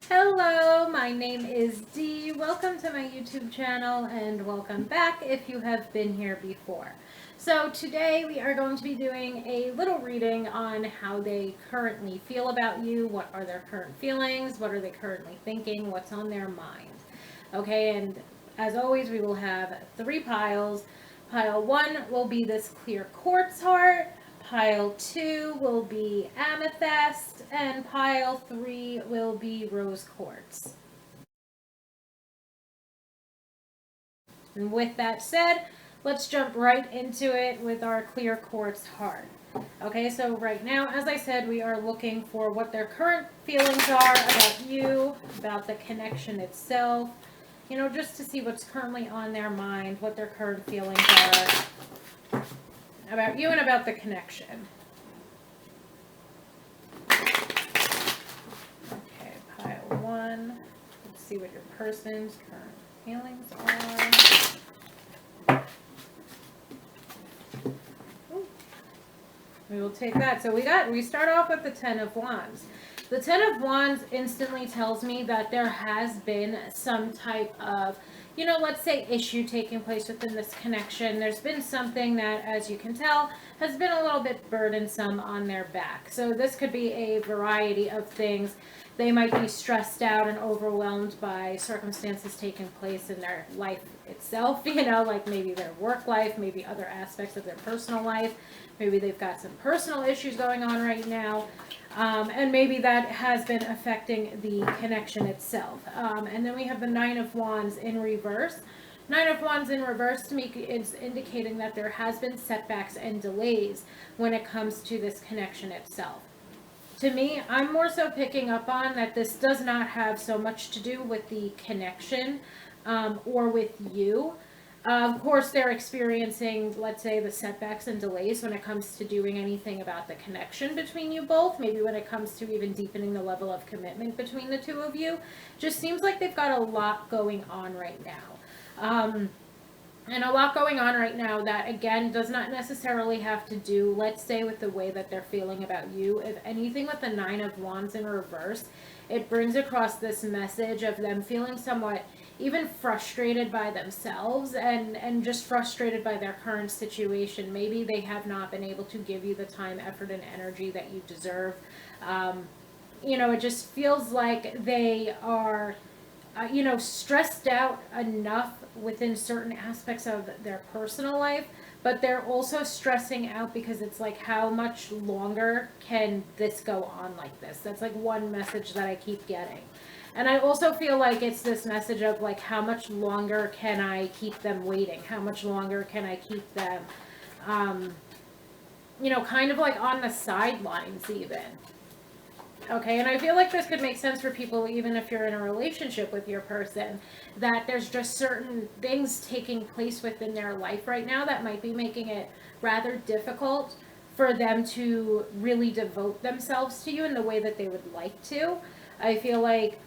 Hello, my name is Dee. Welcome to my YouTube channel and welcome back if you have been here before. So today we are going to be doing a little reading on how they currently feel about you, what are their current feelings, what are they currently thinking, what's on their mind. Okay, and as always we will have three piles. Pile 1 will be this clear quartz heart. Pile 2 will be amethyst, and pile 3 will be rose quartz. And with that said, let's jump right into it with our clear quartz heart. Okay, so right now, as I said, we are looking for what their current feelings are about you, about the connection itself, just to see what's currently on their mind, what their current feelings are about you and about the connection. Okay, pile 1. Let's see what your person's current feelings are. Ooh. We will take that. So we start off with the Ten of Wands. The Ten of Wands instantly tells me that there has been some type of, let's say issue taking place within this connection. There's been something that, as you can tell, has been a little bit burdensome on their back. So this could be a variety of things. They might be stressed out and overwhelmed by circumstances taking place in their life itself, like maybe their work life, maybe other aspects of their personal life. Maybe they've got some personal issues going on right now. And maybe that has been affecting the connection itself. And then we have the Nine of Wands in reverse. Nine of Wands in reverse to me is indicating that there has been setbacks and delays when it comes to this connection itself. To me, I'm more so picking up on that this does not have so much to do with the connection or with you. Of course, they're experiencing, let's say, the setbacks and delays when it comes to doing anything about the connection between you both. Maybe when it comes to even deepening the level of commitment between the two of you. Just seems like they've got a lot going on right now. And a lot going on right now that, again, does not necessarily have to do, let's say, with the way that they're feeling about you. If anything, with the Nine of Wands in reverse, it brings across this message of them feeling somewhat even frustrated by themselves and just frustrated by their current situation. Maybe they have not been able to give you the time, effort, and energy that you deserve. It just feels like they are stressed out enough within certain aspects of their personal life, but they're also stressing out because it's like, how much longer can this go on like this? That's like one message that I keep getting. And I also feel like it's this message of like, how much longer can I keep them waiting? How much longer can I keep them, kind of like on the sidelines even. Okay, and I feel like this could make sense for people even if you're in a relationship with your person, that there's just certain things taking place within their life right now that might be making it rather difficult for them to really devote themselves to you in the way that they would like to. I feel like,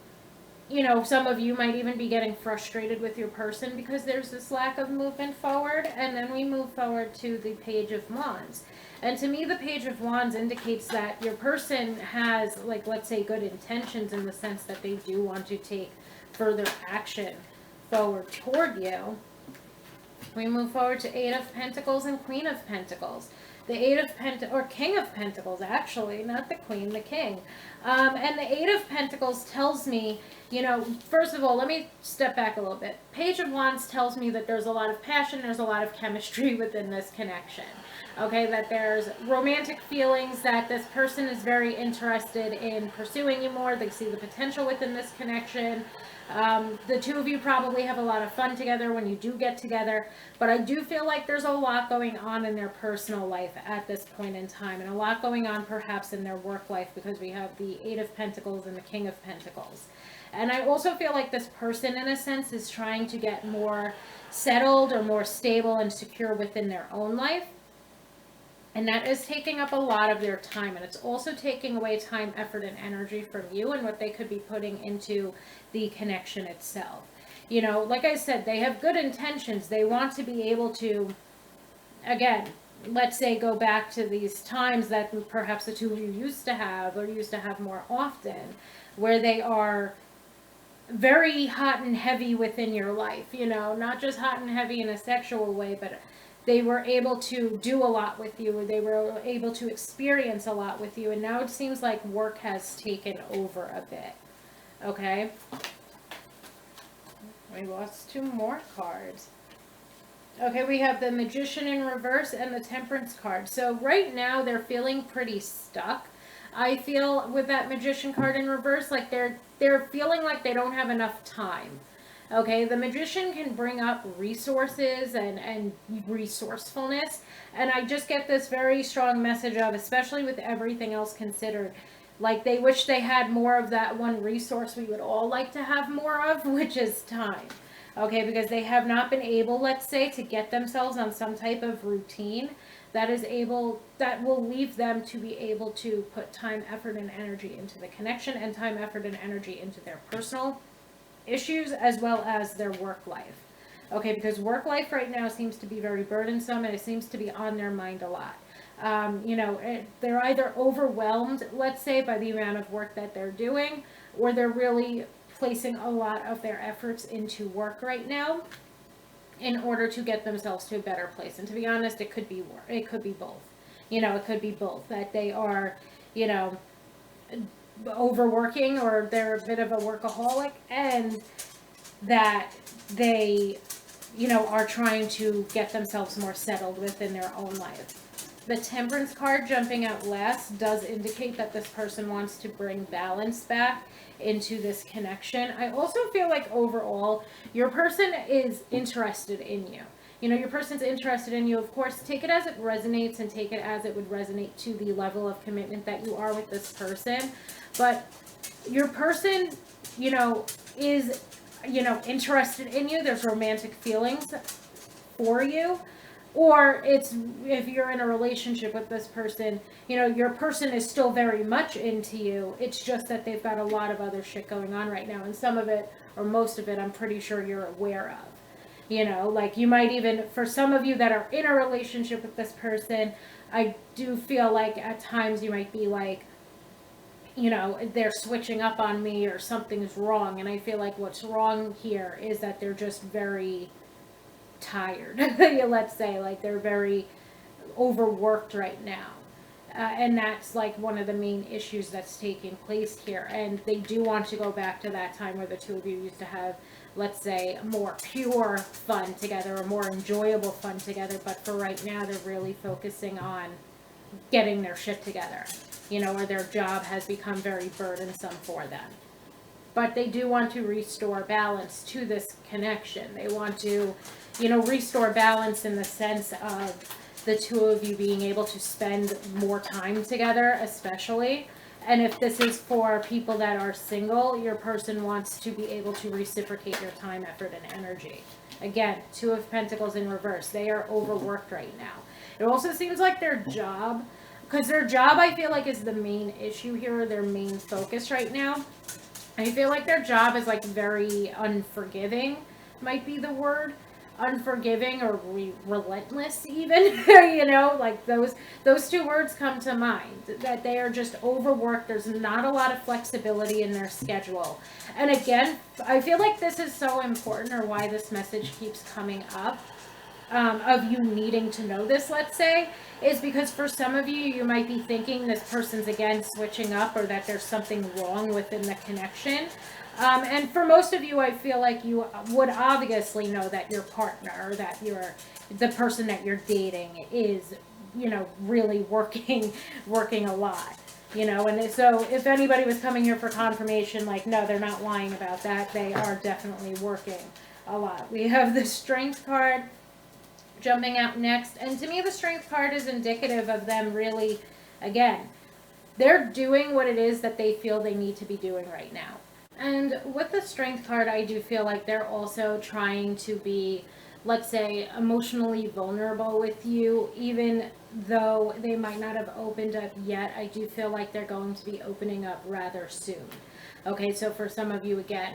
some of you might even be getting frustrated with your person because there's this lack of movement forward. And then we move forward to the Page of Wands. And to me, the Page of Wands indicates that your person has, like, let's say, good intentions in the sense that they do want to take further action forward toward you. We move forward to Eight of Pentacles and Queen of Pentacles. The Eight of Pentacles, or King of Pentacles, actually, not the Queen, the King. And the Eight of Pentacles tells me, first of all, let me step back a little bit. Page of Wands tells me that there's a lot of passion, there's a lot of chemistry within this connection. Okay, that there's romantic feelings, that this person is very interested in pursuing you more. They see the potential within this connection. The two of you probably have a lot of fun together when you do get together, but I do feel like there's a lot going on in their personal life at this point in time, and a lot going on perhaps in their work life, because we have the Eight of Pentacles and the King of Pentacles. And I also feel like this person, in a sense, is trying to get more settled or more stable and secure within their own life. And that is taking up a lot of their time. And it's also taking away time, effort, and energy from you and what they could be putting into the connection itself. Like I said, they have good intentions. They want to be able to, again, let's say, go back to these times that perhaps the two of you used to have or used to have more often, where they are very hot and heavy within your life, not just hot and heavy in a sexual way, but they were able to do a lot with you, or they were able to experience a lot with you, and now it seems like work has taken over a bit. Okay? We lost 2 more cards. Okay, we have the Magician in reverse and the Temperance card. So right now they're feeling pretty stuck. I feel with that Magician card in reverse, like they're feeling like they don't have enough time. Okay, the Magician can bring up resources and resourcefulness, and I just get this very strong message of, especially with everything else considered, like they wish they had more of that one resource we would all like to have more of, which is time. Okay, because they have not been able, let's say, to get themselves on some type of routine that will leave them to be able to put time, effort, and energy into the connection, and time, effort, and energy into their personal issues as well as their work life. Okay, because work life right now seems to be very burdensome, and it seems to be on their mind a lot. They're either overwhelmed, let's say, by the amount of work that they're doing, or they're really placing a lot of their efforts into work right now in order to get themselves to a better place. And to be honest, it could be it could be both. It could be both, that they are, overworking, or they're a bit of a workaholic, and that they, are trying to get themselves more settled within their own life. The Temperance card jumping out last does indicate that this person wants to bring balance back into this connection. I also feel like overall, your person is interested in you. Your person's interested in you. Of course, take it as it resonates, and take it as it would resonate to the level of commitment that you are with this person. But your person, is, interested in you. There's romantic feelings for you. Or it's, if you're in a relationship with this person, your person is still very much into you. It's just that they've got a lot of other shit going on right now. And some of it, or most of it, I'm pretty sure you're aware of. Like you might even, for some of you that are in a relationship with this person, I do feel like at times you might be like, they're switching up on me, or something's wrong. And I feel like what's wrong here is that they're just very tired. Let's say, like, they're very overworked right now. And that's like one of the main issues that's taking place here. And they do want to go back to that time where the two of you used to have, let's say, more pure fun together, or more enjoyable fun together. But for right now, they're really focusing on getting their shit together, or their job has become very burdensome for them. But they do want to restore balance to this connection. They want to, restore balance in the sense of the two of you being able to spend more time together, especially. And if this is for people that are single, your person wants to be able to reciprocate your time, effort, and energy. Again, 2 of Pentacles in reverse. They are overworked right now. It also seems like their job, because their job, I feel like, is the main issue here, their main focus right now. I feel like their job is like very unforgiving, might be the word. Unforgiving, or relentless even. Like those 2 words come to mind, that they are just overworked. There's not a lot of flexibility in their schedule. And again, I feel like this is so important, or why this message keeps coming up, of you needing to know this, let's say, is because for some of you, you might be thinking this person's again switching up, or that there's something wrong within the connection. And for most of you, I feel like you would obviously know that your partner, or that the person that you're dating is, really working a lot, and so if anybody was coming here for confirmation, like, no, they're not lying about that. They are definitely working a lot. We have the Strength card jumping out next. And to me, the Strength card is indicative of them really, again, they're doing what it is that they feel they need to be doing right now. And with the Strength card, I do feel like they're also trying to be, let's say, emotionally vulnerable with you, even though they might not have opened up yet. I do feel like they're going to be opening up rather soon. Okay, so for some of you, again,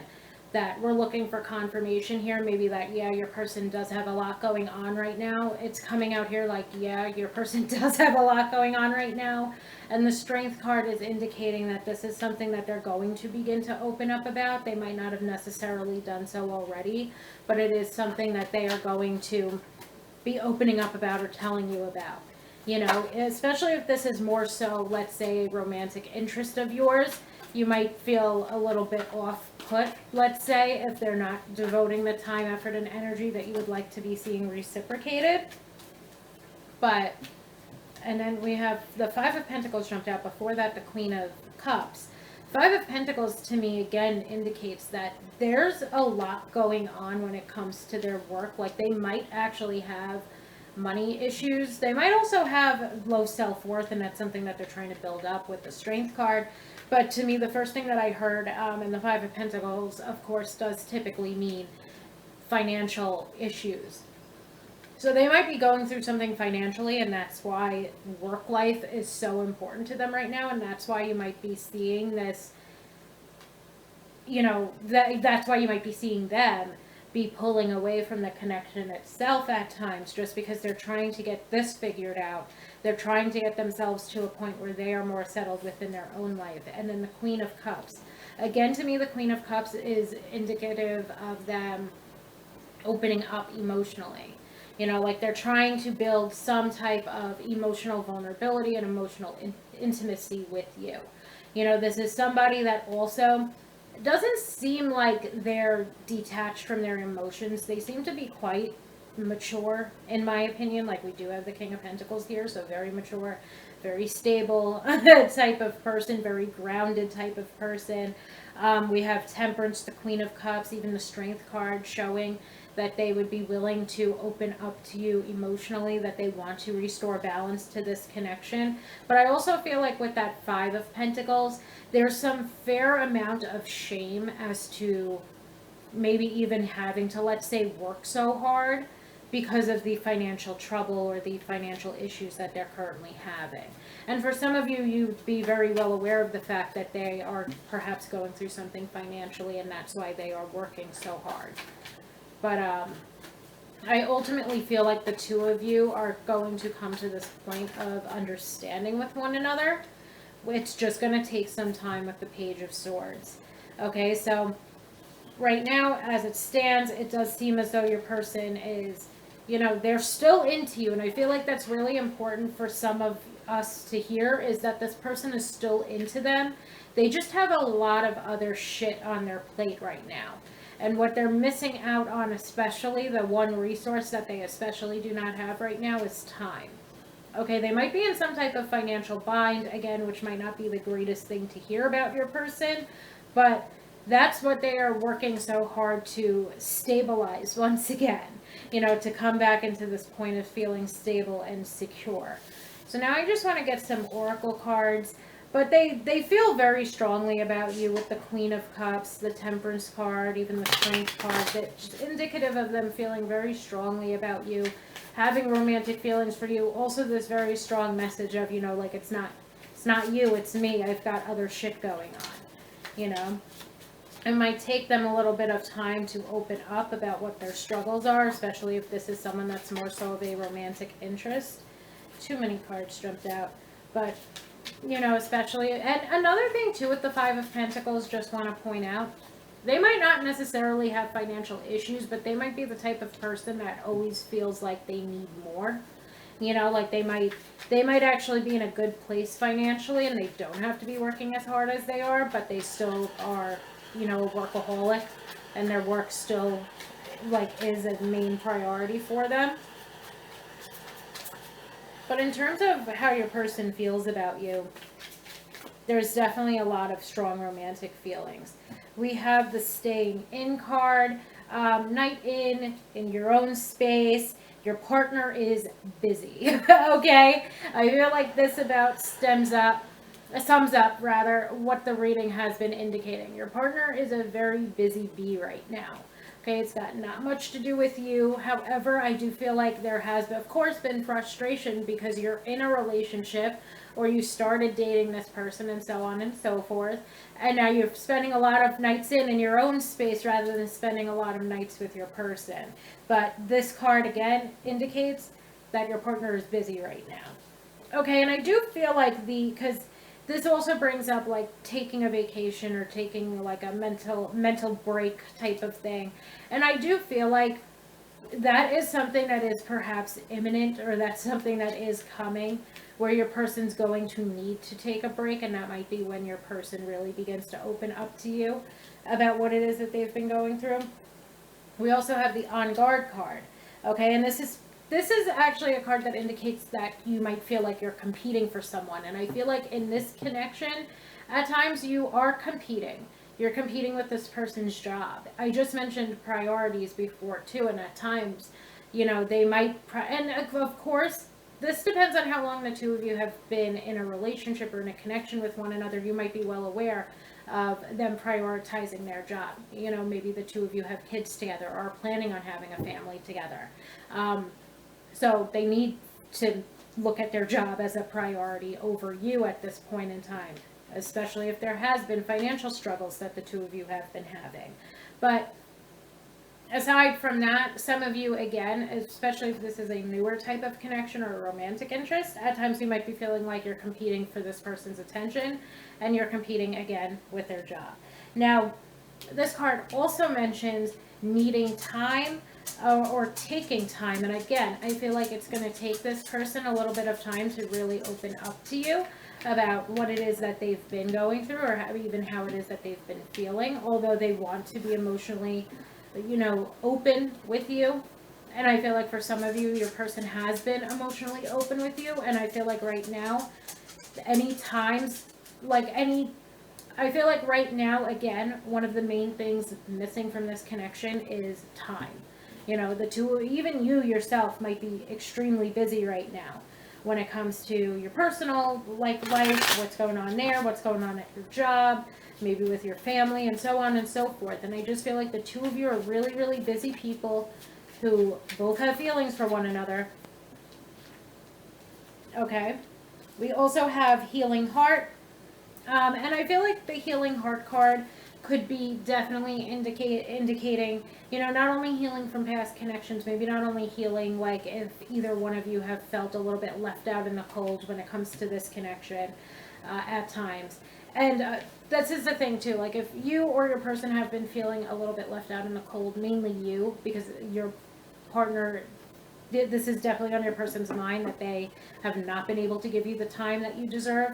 that we're looking for confirmation here. Maybe that, yeah, your person does have a lot going on right now. It's coming out here like, yeah, your person does have a lot going on right now. And the Strength card is indicating that this is something that they're going to begin to open up about. They might not have necessarily done so already, but it is something that they are going to be opening up about or telling you about. You know, especially if this is more so, let's say, a romantic interest of yours, you might feel a little bit off put, let's say, if they're not devoting the time, effort, and energy that you would like to be seeing reciprocated. But, and then we have the Five of Pentacles jumped out. Before that, the Queen of Cups. Five of Pentacles to me again indicates that there's a lot going on when it comes to their work. Like they might actually have money issues. They might also have low self-worth, and that's something that they're trying to build up with the Strength card. But to me, the first thing that I heard in the Five of Pentacles, of course, does typically mean financial issues. So they might be going through something financially, and that's why work life is so important to them right now, and that's why you might be seeing this, you know, that's why you might be seeing them be pulling away from the connection itself at times, just because they're trying to get this figured out. They're trying to get themselves to a point where they are more settled within their own life. And then the Queen of Cups. Again, to me, the Queen of Cups is indicative of them opening up emotionally. You know, like they're trying to build some type of emotional vulnerability and emotional intimacy with you. You know, this is somebody that also doesn't seem like they're detached from their emotions. They seem to be quite mature, in my opinion. Like we do have the King of Pentacles here, so very mature, very stable type of person, very grounded type of person. We have Temperance, the Queen of Cups, even the Strength card showing that they would be willing to open up to you emotionally, that they want to restore balance to this connection. But I also feel like with that Five of Pentacles, there's some fair amount of shame as to maybe even having to, let's say, work so hard because of the financial trouble or the financial issues that they're currently having. And for some of you, you'd be very well aware of the fact that they are perhaps going through something financially, and that's why they are working so hard. But I ultimately feel like the two of you are going to come to this point of understanding with one another. It's just going to take some time with the Page of Swords. Okay, so right now, as it stands, it does seem as though your person is, you know, they're still into you. And I feel like that's really important for some of us to hear, is that this person is still into them. They just have a lot of other shit on their plate right now. And what they're missing out on, especially the one resource that they especially do not have right now, is time. Okay, they might be in some type of financial bind, again, which might not be the greatest thing to hear about your person, but that's what they are working so hard to stabilize once again, you know, to come back into this point of feeling stable and secure. So now I just want to get some oracle cards. But they feel very strongly about you with the Queen of Cups, the Temperance card, even the Strength card. That's indicative of them feeling very strongly about you, having romantic feelings for you. Also, this very strong message of, you know, like it's not you, it's me. I've got other shit going on, you know. It might take them a little bit of time to open up about what their struggles are, especially if this is someone that's more so of a romantic interest. Too many cards jumped out, but you know, especially, and another thing too with the Five of Pentacles, just want to point out, they might not necessarily have financial issues, but they might be the type of person that always feels like they need more. You know, like they might actually be in a good place financially, and they don't have to be working as hard as they are, but they still are, you know, a workaholic, and their work still like is a main priority for them. But in terms of how your person feels about you, there's definitely a lot of strong romantic feelings. We have the Staying In card, night in your own space. Your partner is busy, okay? I feel like this about sums up what the reading has been indicating. Your partner is a very busy bee right now. Okay, it's got not much to do with you. However, I do feel like there has, of course, been frustration because you're in a relationship or you started dating this person and so on and so forth. And now you're spending a lot of nights in your own space rather than spending a lot of nights with your person. But this card again indicates that your partner is busy right now. Okay, and I do feel like because this also brings up like taking a vacation or taking like a mental break type of thing. And I do feel like that is something that is perhaps imminent, or that's something that is coming, where your person's going to need to take a break, and that might be when your person really begins to open up to you about what it is that they've been going through. We also have the On Guard card. Okay, and this is actually a card that indicates that you might feel like you're competing for someone. And I feel like in this connection, at times you are competing. You're competing with this person's job. I just mentioned priorities before too, and at times, they might, and of course, this depends on how long the two of you have been in a relationship or in a connection with one another. You might be well aware of them prioritizing their job. Maybe the two of you have kids together or are planning on having a family together. So they need to look at their job as a priority over you at this point in time, especially if there has been financial struggles that the two of you have been having. But aside from that, some of you, again, especially if this is a newer type of connection or a romantic interest, at times you might be feeling like you're competing for this person's attention and you're competing again with their job. Now, this card also mentions needing time or taking time. And again, I feel like it's going to take this person a little bit of time to really open up to you about what it is that they've been going through, or even how it is that they've been feeling, although they want to be emotionally, open with you. And I feel like for some of you, your person has been emotionally open with you. And I feel like right now, I feel like right now, again, one of the main things missing from this connection is time. The two, even you yourself might be extremely busy right now when it comes to your personal life, what's going on there, what's going on at your job, maybe with your family, and so on and so forth. And I just feel like the two of you are really, really busy people who both have feelings for one another. Okay. We also have Healing Heart. And I feel like the Healing Heart card could be definitely indicating, not only healing from past connections, maybe not only healing, like if either one of you have felt a little bit left out in the cold when it comes to this connection at times. And this is the thing too, like if you or your person have been feeling a little bit left out in the cold, mainly you, because your partner, this is definitely on your person's mind that they have not been able to give you the time that you deserve.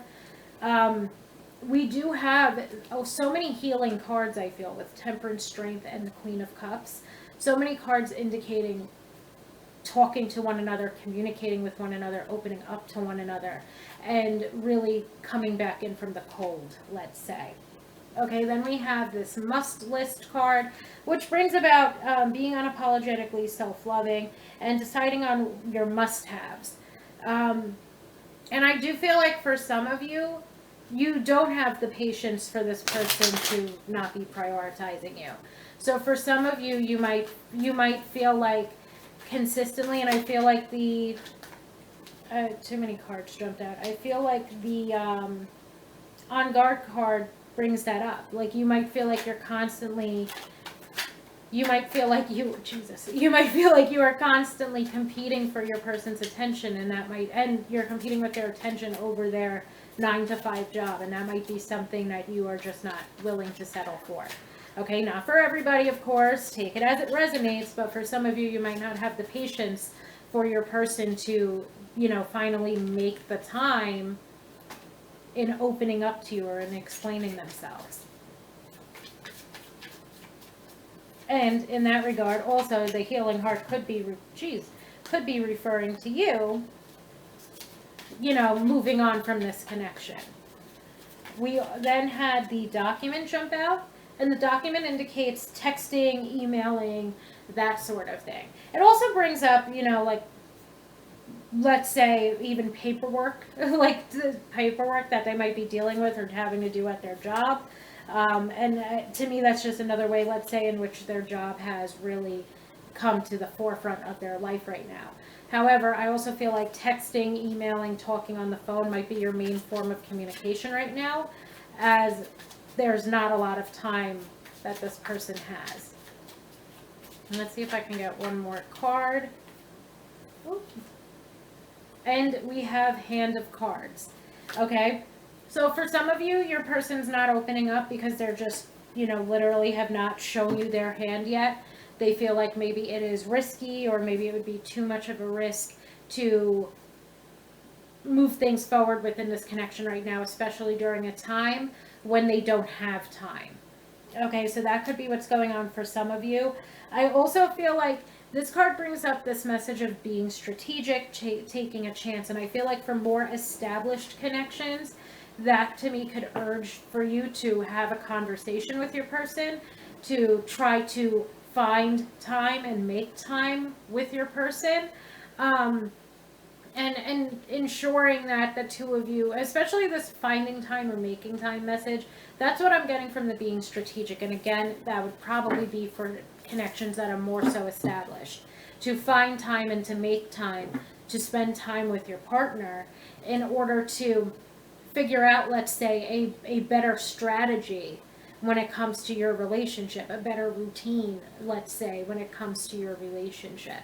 We do have so many healing cards, I feel, with Temperance, Strength, and the Queen of Cups. So many cards indicating talking to one another, communicating with one another, opening up to one another, and really coming back in from the cold, let's say. Okay, then we have this Must List card, which brings about being unapologetically self-loving and deciding on your must-haves. And I do feel like for some of you, you don't have the patience for this person to not be prioritizing you. So for some of you, you might feel like consistently, and I feel like too many cards jumped out. I feel like the On Guard card brings that up. Like you might feel like you might feel like you are constantly competing for your person's attention, and you're competing with their attention over their 9-to-5 job, and that might be something that you are just not willing to settle for. Okay, not for everybody, of course. Take it as it resonates, but for some of you, you might not have the patience for your person to, finally make the time in opening up to you or in explaining themselves. And in that regard, also, the Healing Heart could be referring to you, moving on from this connection. We then had the Document jump out, and the Document indicates texting, emailing, that sort of thing. It also brings up, like, let's say even paperwork, like the paperwork that they might be dealing with or having to do at their job. To me, that's just another way, let's say, in which their job has really come to the forefront of their life right now. However, I also feel like texting, emailing, talking on the phone might be your main form of communication right now, as there's not a lot of time that this person has. And let's see if I can get one more card. Ooh. And we have Hand of Cards. Okay, so for some of you, your person's not opening up because they're just, literally have not shown you their hand yet. They feel like maybe it is risky, or maybe it would be too much of a risk to move things forward within this connection right now, especially during a time when they don't have time. Okay, so that could be what's going on for some of you. I also feel like this card brings up this message of being strategic, taking a chance. And I feel like for more established connections, that to me could urge for you to have a conversation with your person, to try to find time and make time with your person. And ensuring that the two of you, especially this finding time or making time message, that's what I'm getting from the being strategic. And again, that would probably be for connections that are more so established, to find time and to make time to spend time with your partner in order to figure out, let's say, a better strategy when it comes to your relationship, a better routine, let's say, when it comes to your relationship.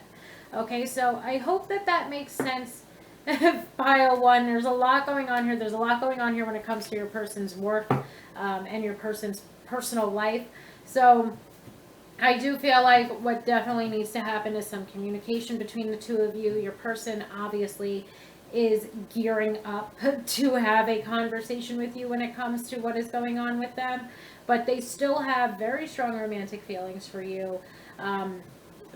Okay, so I hope that makes sense. Pile one, there's a lot going on here. There's a lot going on here when it comes to your person's work and your person's personal life. So I do feel like what definitely needs to happen is some communication between the two of you. Your person obviously is gearing up to have a conversation with you when it comes to what is going on with them, but they still have very strong romantic feelings for you.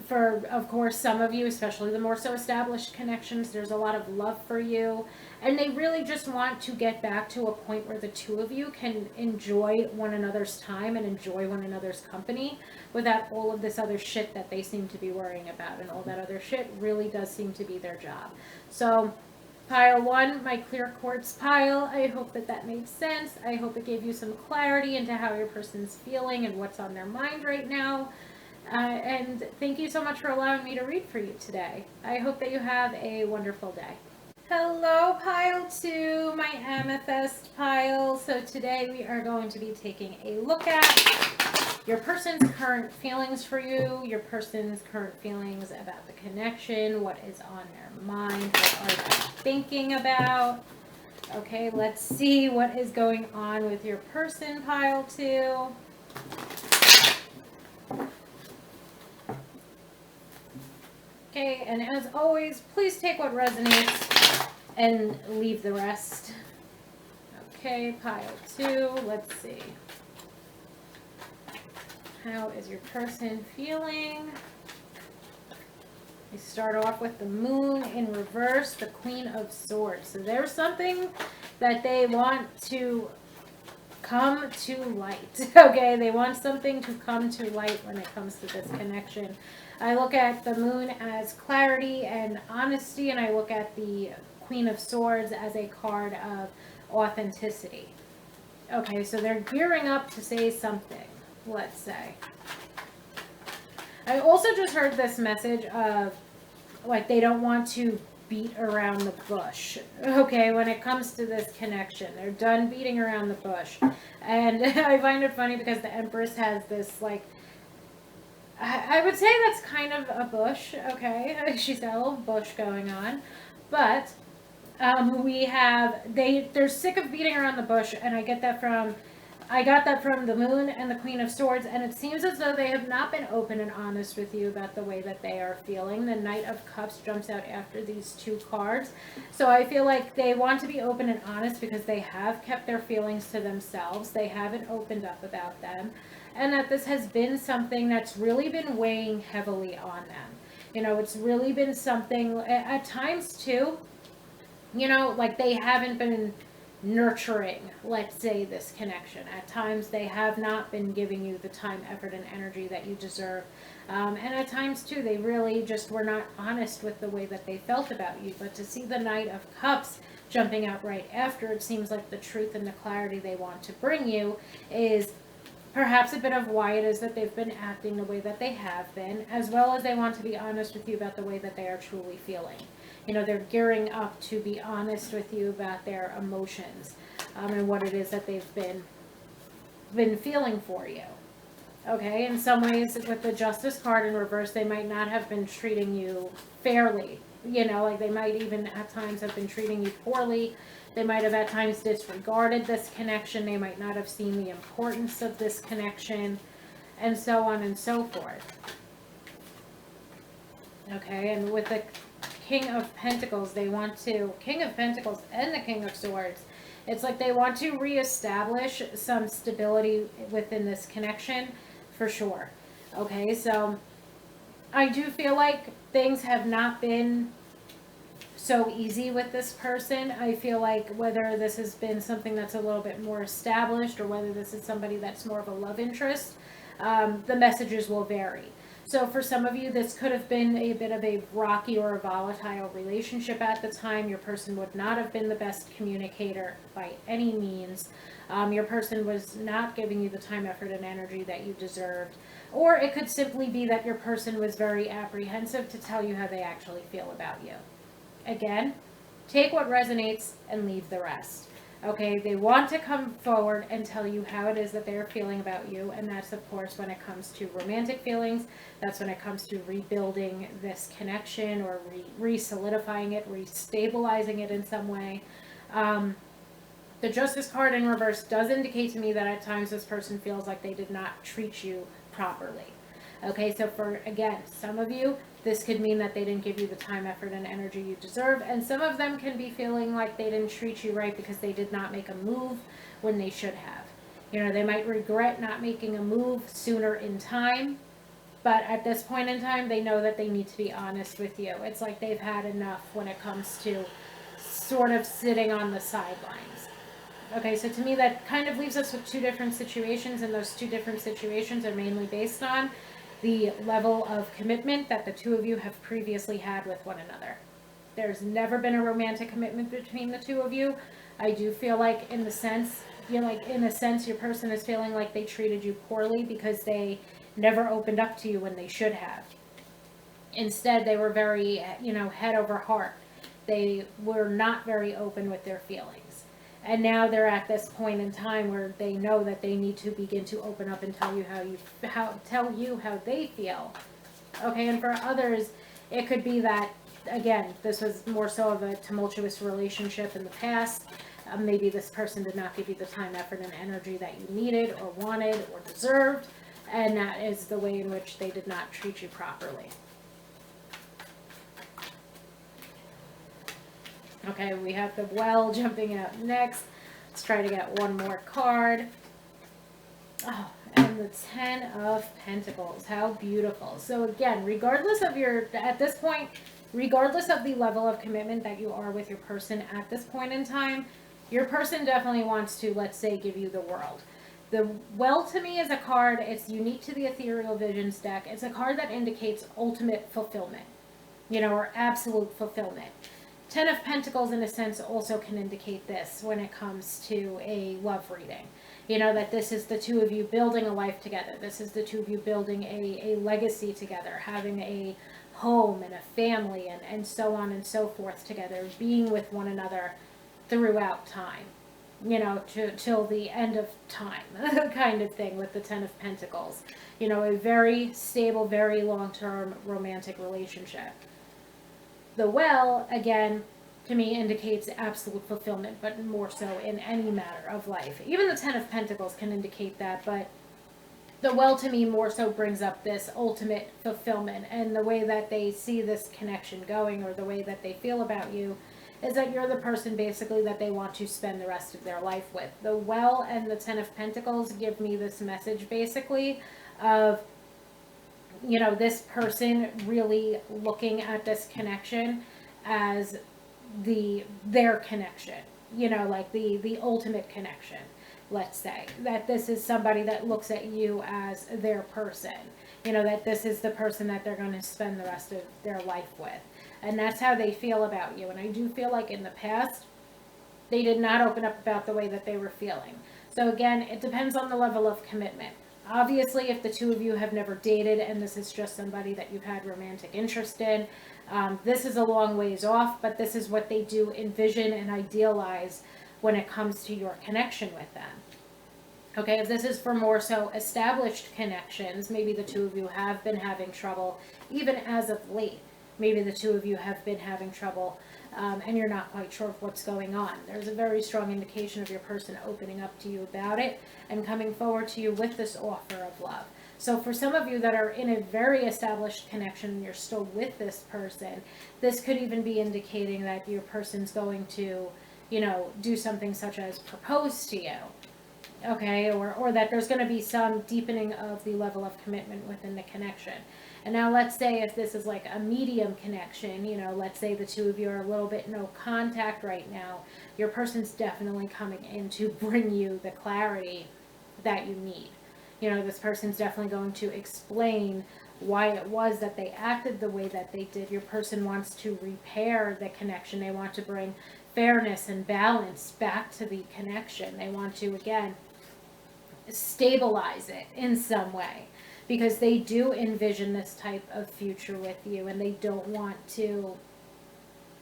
For, of course, some of you, especially the more so established connections, there's a lot of love for you, and they really just want to get back to a point where the two of you can enjoy one another's time and enjoy one another's company without all of this other shit that they seem to be worrying about, and all that other shit really does seem to be their job. So pile one, my clear quartz pile, I hope that made sense. I hope it gave you some clarity into how your person's feeling and what's on their mind right now. And thank you so much for allowing me to read for you today. I hope that you have a wonderful day. Hello, pile two, my amethyst pile. So today we are going to be taking a look at your person's current feelings for you, your person's current feelings about the connection, what is on their mind, what are they thinking about. Okay, let's see what is going on with your person, pile two. Okay, and as always, please take what resonates and leave the rest. Okay, pile two, let's see. How is your person feeling? We start off with the moon in reverse, the Queen of Swords. So there's something that they want to come to light. Okay, they want something to come to light when it comes to this connection. I look at the moon as clarity and honesty, and I look at the Queen of Swords as a card of authenticity. Okay, so they're gearing up to say something, let's say. I also just heard this message of, like, they don't want to beat around the bush. Okay, when it comes to this connection, they're done beating around the bush. And I find it funny because the Empress has this, like, I would say that's kind of a bush, okay? She's got a little bush going on. But they're sick of beating around the bush, and I got that from the moon and the Queen of Swords, and it seems as though they have not been open and honest with you about the way that they are feeling. The Knight of Cups jumps out after these two cards. So I feel like they want to be open and honest because they have kept their feelings to themselves. They haven't opened up about them. And that this has been something that's really been weighing heavily on them. You know, it's really been something, at times too, you know, like they haven't been nurturing, let's say, this connection. At times they have not been giving you the time, effort, and energy that you deserve. And at times too, they really just were not honest with the way that they felt about you. But to see the Knight of Cups jumping out right after, it seems like the truth and the clarity they want to bring you is perhaps a bit of why it is that they've been acting the way that they have been, as well as they want to be honest with you about the way that they are truly feeling. You know, they're gearing up to be honest with you about their emotions, and what it is that they've been feeling for you. Okay, in some ways, with the Justice card in reverse, they might not have been treating you fairly. You know, like they might even at times have been treating you poorly. They might have at times disregarded this connection. They might not have seen the importance of this connection, and so on and so forth. Okay, and with the King of Pentacles, King of Pentacles and the King of Swords, it's like they want to reestablish some stability within this connection, for sure. Okay, so I do feel like things have not been so easy with this person. I feel like whether this has been something that's a little bit more established or whether this is somebody that's more of a love interest, the messages will vary. So for some of you, this could have been a bit of a rocky or a volatile relationship at the time. Your person would not have been the best communicator by any means. Your person was not giving you the time, effort, and energy that you deserved. Or it could simply be that your person was very apprehensive to tell you how they actually feel about you. Again, take what resonates and leave the rest. Okay, they want to come forward and tell you how it is that they're feeling about you, and that's of course when it comes to romantic feelings. That's when it comes to rebuilding this connection or re-solidifying it, re-stabilizing it in some way. The Justice card in reverse does indicate to me that at times this person feels like they did not treat you properly. Okay, so for, again, some of you, this could mean that they didn't give you the time, effort, and energy you deserve. And some of them can be feeling like they didn't treat you right because they did not make a move when they should have. You know, they might regret not making a move sooner in time. But at this point in time, they know that they need to be honest with you. It's like they've had enough when it comes to sort of sitting on the sidelines. Okay, so to me, that kind of leaves us with two different situations, and those two different situations are mainly based on the level of commitment that the two of you have previously had with one another. There's never been a romantic commitment between the two of you. I do feel like in a sense, your person is feeling like they treated you poorly because they never opened up to you when they should have. Instead, they were very, head over heart. They were not very open with their feelings. And now they're at this point in time where they know that they need to begin to open up and tell you how they feel. Okay, and for others, it could be that, again, this was more so of a tumultuous relationship in the past. Maybe this person did not give you the time, effort, and energy that you needed or wanted or deserved, and that is the way in which they did not treat you properly. Okay, we have the Well jumping out next. Let's try to get one more card. Oh, and the Ten of Pentacles. How beautiful. So again, regardless of at this point, regardless of the level of commitment that you are with your person at this point in time, your person definitely wants to, let's say, give you the world. The Well to me is a card, it's unique to the Ethereal Visions deck. It's a card that indicates ultimate fulfillment, or absolute fulfillment. Ten of Pentacles, in a sense, also can indicate this when it comes to a love reading. That this is the two of you building a life together. This is the two of you building a legacy together, having a home and a family and so on and so forth together, being with one another throughout time, till the end of time kind of thing with the Ten of Pentacles. A very stable, very long-term romantic relationship. The Well, again, to me indicates absolute fulfillment, but more so in any matter of life. Even the Ten of Pentacles can indicate that, but the Well to me more so brings up this ultimate fulfillment, and the way that they see this connection going, or the way that they feel about you, is that you're the person basically that they want to spend the rest of their life with. The Well and the Ten of Pentacles give me this message basically of this person really looking at this connection as their connection. you know, like the ultimate connection. Let's say that this is somebody that looks at you as their person, you know, that this is the person that they're going to spend the rest of their life with. And that's how they feel about you. And I do feel like in the past, they did not open up about the way that they were feeling. So again, it depends on the level of commitment. Obviously, if the two of you have never dated and this is just somebody that you've had romantic interest in, this is a long ways off, but this is what they do envision and idealize when it comes to your connection with them. Okay, if this is for more so established connections, maybe the two of you have been having trouble, even as of late. Maybe the two of you have been having trouble and you're not quite sure of what's going on. There's a very strong indication of your person opening up to you about it and coming forward to you with this offer of love. So for some of you that are in a very established connection and you're still with this person, this could even be indicating that your person's going to, you know, do something such as propose to you. Okay, or that there's going to be some deepening of the level of commitment within the connection. And now let's say if this is like a medium connection, you know, let's say the two of you are a little bit no contact right now, your person's definitely coming in to bring you the clarity that you need. You know, this person's definitely going to explain why it was that they acted the way that they did. Your person wants to repair the connection. They want to bring fairness and balance back to the connection. They want to, again, stabilize it in some way, because they do envision this type of future with you, and they don't want to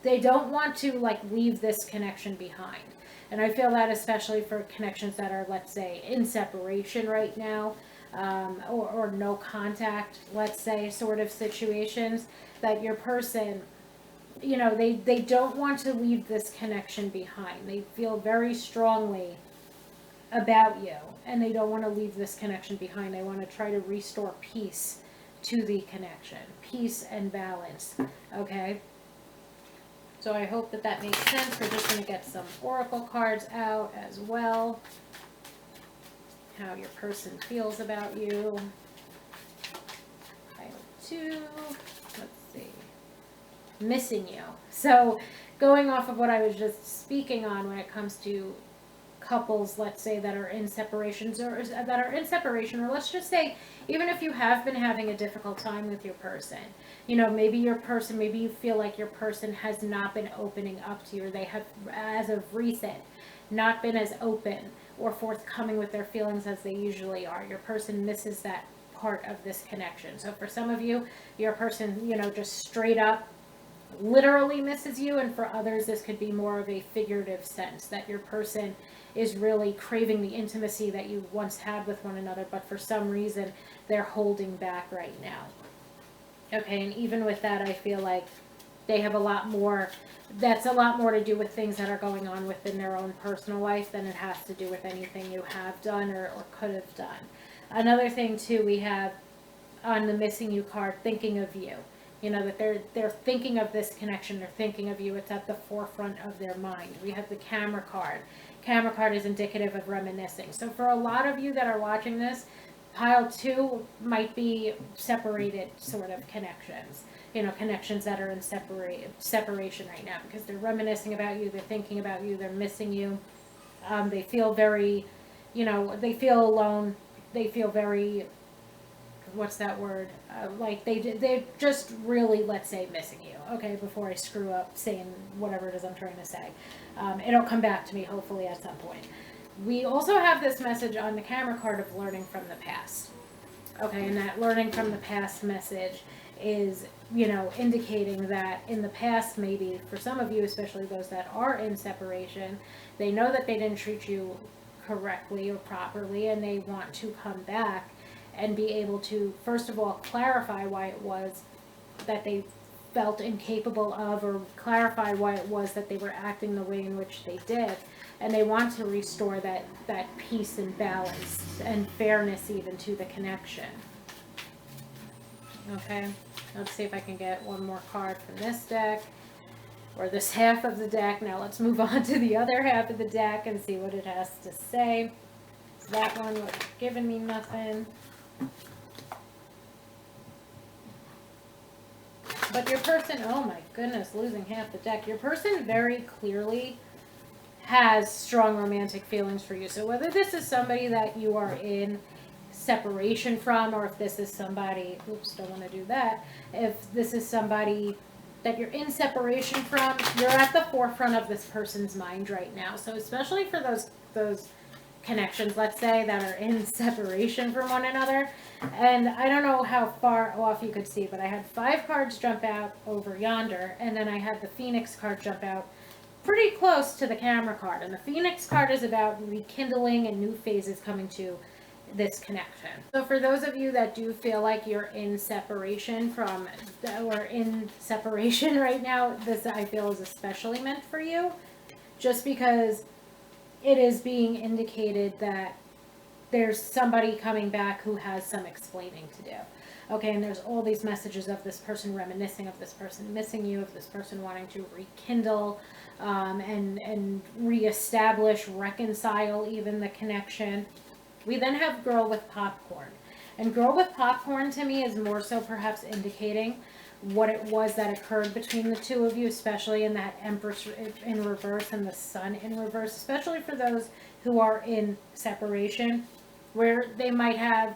like leave this connection behind. And I feel that especially for connections that are, let's say, in separation right now, or no contact, let's say, sort of situations, that your person, you know, they don't want to leave this connection behind. They feel very strongly about you, and they don't want to leave this connection behind. They want to try to restore peace to the connection, peace and balance. Okay, so I hope that that makes sense. We're just going to get some oracle cards out as well, how your person feels about you. Pile 2, let's see, missing you. So going off of what I was just speaking on when it comes to couples, let's say, that are in separations, or let's just say, even if you have been having a difficult time with your person, you know, maybe you feel like your person has not been opening up to you, or they have, as of recent, not been as open or forthcoming with their feelings as they usually are. Your person misses that part of this connection. So for some of you, your person, you know, just straight up literally misses you, and for others this could be more of a figurative sense, that your person is really craving the intimacy that you once had with one another, but for some reason they're holding back right now. Okay, and even with that, I feel like they have a lot more to do with things that are going on within their own personal life than it has to do with anything you have done or could have done. Another thing too, we have on the missing you card, thinking of you. You know, that they're thinking of this connection, they're thinking of you, it's at the forefront of their mind. We have the camera card. Camera card is indicative of reminiscing. So for a lot of you that are watching this, pile 2 might be separated sort of connections. You know, connections that are in separation right now, because they're reminiscing about you, they're thinking about you, they're missing you. They feel very, you know, they feel alone. They feel very, what's that word? Like they're just really, let's say, missing you. Okay, before I screw up saying whatever it is I'm trying to say. It'll come back to me hopefully at some point. We also have this message on the camera card of learning from the past. Okay, and that learning from the past message is, you know, indicating that in the past, maybe for some of you, especially those that are in separation, they know that they didn't treat you correctly or properly, and they want to come back and be able to, first of all, clarify why it was that they felt incapable of, or clarify why it was that they were acting the way in which they did. And they want to restore that peace and balance and fairness even to the connection. Okay, let's see if I can get one more card from this deck, or this half of the deck. Now let's move on to the other half of the deck and see what it has to say. That one was giving me nothing. But your person, oh my goodness, losing half the deck. Your person very clearly has strong romantic feelings for you. So whether this is somebody that you are in separation from, or if this is somebody, oops, don't want to do that, if this is somebody that you're in separation from, you're at the forefront of this person's mind right now. So especially for those connections, let's say, that are in separation from one another. And I don't know how far off you could see, but I had 5 cards jump out over yonder, and then I had the Phoenix card jump out pretty close to the camera card. And the Phoenix card is about rekindling and new phases coming to this connection. So for those of you that do feel like you're in separation from, or in separation right now, this I feel is especially meant for you, just because it is being indicated that there's somebody coming back who has some explaining to do. Okay, and there's all these messages of this person reminiscing, of this person missing you, of this person wanting to rekindle and reestablish, reconcile even the connection. We then have Girl with Popcorn. And Girl with Popcorn to me is more so perhaps indicating what it was that occurred between the two of you, especially in that Empress in reverse and the Sun in reverse, especially for those who are in separation, where they might have,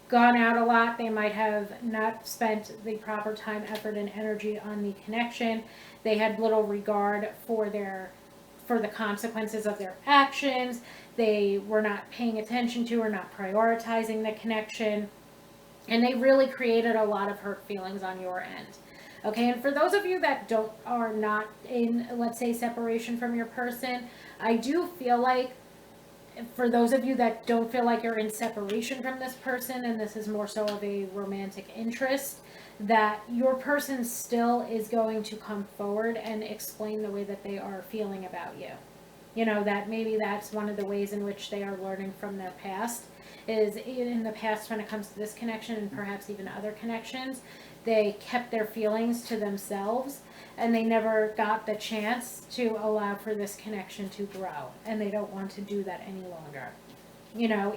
gone out a lot. They might have not spent the proper time, effort, and energy on the connection. They had little regard for the consequences of their actions. They were not paying attention to or not prioritizing the connection. And they really created a lot of hurt feelings on your end. Okay, and for those of you that are not in, let's say, separation from your person, I do feel like, for those of you that don't feel like you're in separation from this person, and this is more so of a romantic interest, that your person still is going to come forward and explain the way that they are feeling about you. That maybe that's one of the ways in which they are learning from their past, is in the past when it comes to this connection and perhaps even other connections, they kept their feelings to themselves and they never got the chance to allow for this connection to grow, and they don't want to do that any longer.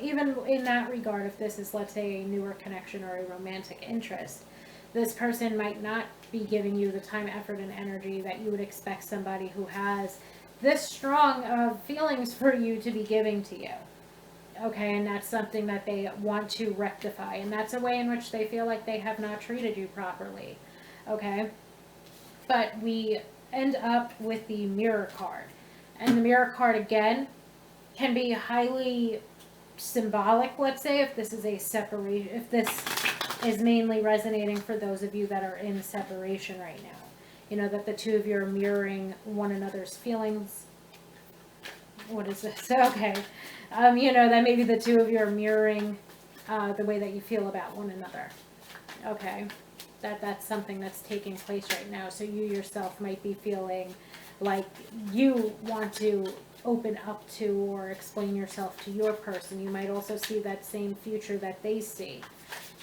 Even in that regard, if this is, let's say, a newer connection or a romantic interest, this person might not be giving you the time, effort, and energy that you would expect somebody who has this strong of feelings for you to be giving to you. Okay, and that's something that they want to rectify, and that's a way in which they feel like they have not treated you properly. Okay, but we end up with the Mirror card, and the Mirror card again can be highly symbolic. Let's say if this is a separation, if this is mainly resonating for those of you that are in separation right now, that the two of you are mirroring one another's feelings. What is this? Okay. That maybe the two of you are mirroring the way that you feel about one another. Okay. That's something that's taking place right now. So you yourself might be feeling like you want to open up to or explain yourself to your person. You might also see that same future that they see.